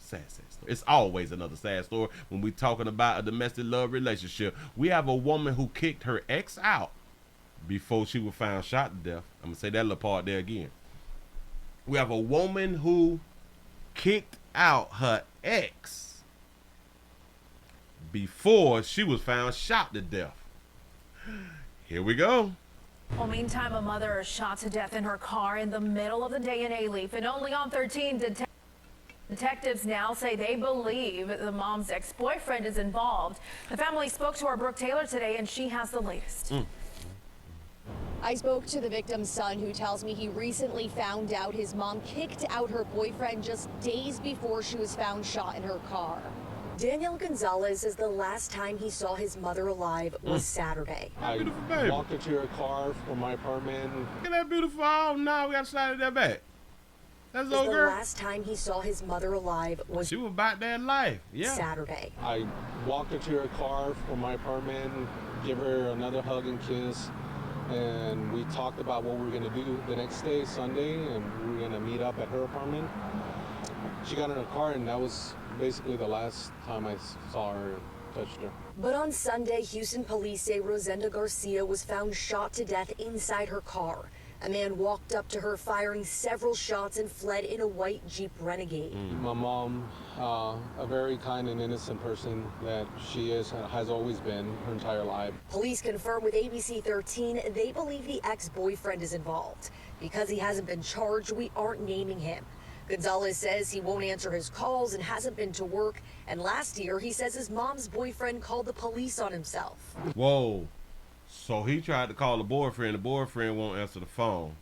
Sad story. It's always another sad story when we're talking about a domestic love relationship. We have a woman who kicked her ex out before she was found shot to death. I'm going to say that little part there again. We have a woman who kicked out her ex before she was found shot to death. Here we go. Well, meantime, a mother is shot to death in her car in the middle of the day in A-Leaf, and only on 13 detectives now say they believe the mom's ex-boyfriend is involved. The family spoke to our Brooke Taylor today, and she has the latest. I spoke to the victim's son, who tells me he recently found out his mom kicked out her boyfriend just days before she was found shot in her car. Daniel Gonzalez says the last time he saw his mother alive was Saturday. I walked her to her car from my apartment. Look at that beautiful. Oh, no, we got to slide that back. That's old The girl. last time he saw his mother alive was She was about that life. Yeah. Saturday. I walked her to her car from my apartment, give her another hug and kiss, and we talked about what we were going to do the next day, Sunday, and we were going to meet up at her apartment. She got in her car, and that was basically the last time I saw her and touched her. But on Sunday, Houston police say Rosenda Garcia was found shot to death inside her car. A man walked up to her, firing several shots, and fled in a white Jeep Renegade. My mom, a very kind and innocent person that she has always been her entire life. Police confirm with ABC 13 they believe the ex-boyfriend is involved. Because he hasn't been charged, we aren't naming him. Gonzalez says he won't answer his calls and hasn't been to work. And last year, he says his mom's boyfriend called the police on himself. Whoa. So he tried to call the boyfriend won't answer the phone.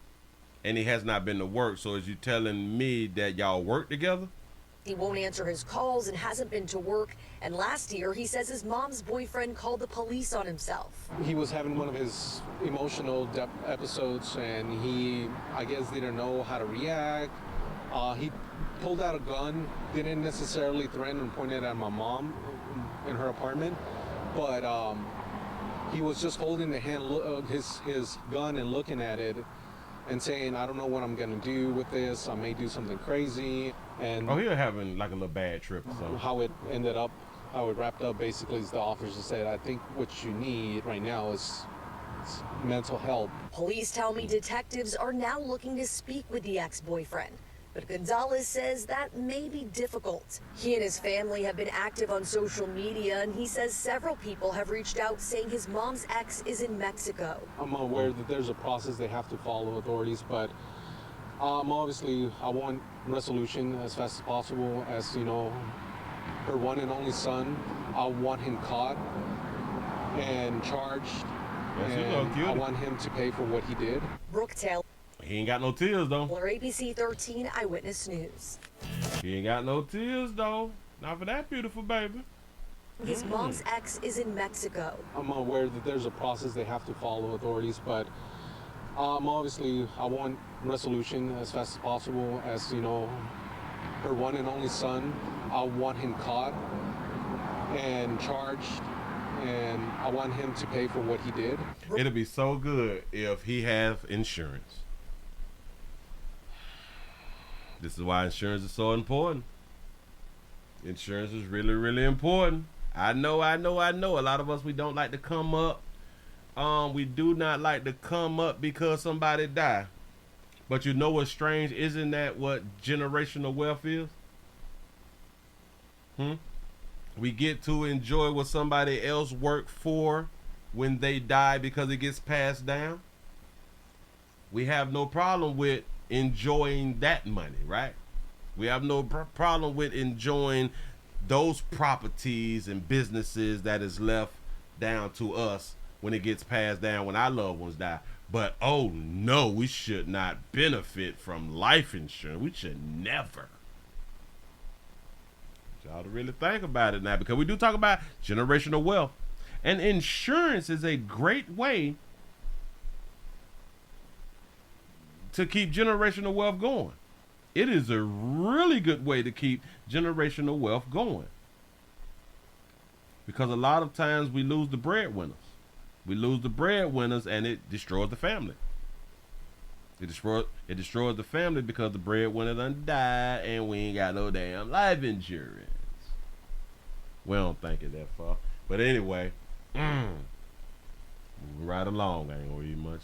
And he has not been to work. So is you telling me that y'all work together? He won't answer his calls and hasn't been to work. And last year, he says his mom's boyfriend called the police on himself. He was having one of his emotional episodes, and he, I guess, didn't know how to react. He pulled out a gun, didn't necessarily threaten and point it at my mom in her apartment, but he was just holding the hand, his gun and looking at it and saying, I don't know what I'm going to do with this. I may do something crazy. And he was having like a little bad trip. So how it ended up, how it wrapped up basically is the officer said, I think what you need right now is mental help. Police tell me detectives are now looking to speak with the ex-boyfriend. But Gonzalez says that may be difficult. He and his family have been active on social media, and he says several people have reached out saying his mom's ex is in Mexico. I'm aware that there's a process they have to follow, authorities, but obviously I want resolution as fast as possible. As you know, her one and only son, I want him caught and charged, and I want him to pay for what he did. Brooke Taylor. he ain't got no tears though. ABC 13 Eyewitness News. He ain't got no tears though. Not for that beautiful baby. His mom's ex is in Mexico. I'm aware that there's a process they have to follow, authorities, but obviously I want resolution as fast as possible. As you know, her one and only son, I want him caught and charged, and I want him to pay for what he did. It'll be so good if he has insurance. This is why insurance is so important. Insurance is really, really important. I know. A lot of us, we don't like to come up. We do not like to come up because somebody died. But you know what's strange? Isn't that what generational wealth is? We get to enjoy what somebody else worked for when they die because it gets passed down. We have no problem with enjoying that money, right? We have no problem with enjoying those properties and businesses that is left down to us when it gets passed down, when our loved ones die. But oh no, we should not benefit from life insurance. We should never. Y'all to really think about it now, because we do talk about generational wealth, and insurance is a great way to keep generational wealth going. It is a really good way to keep generational wealth going, because a lot of times we lose the breadwinners. We lose the breadwinners and it destroys the family. It destroyed the family because the breadwinner done died and we ain't got no damn life insurance. We don't think it that far. But anyway, moving right along. I ain't gonna eat much.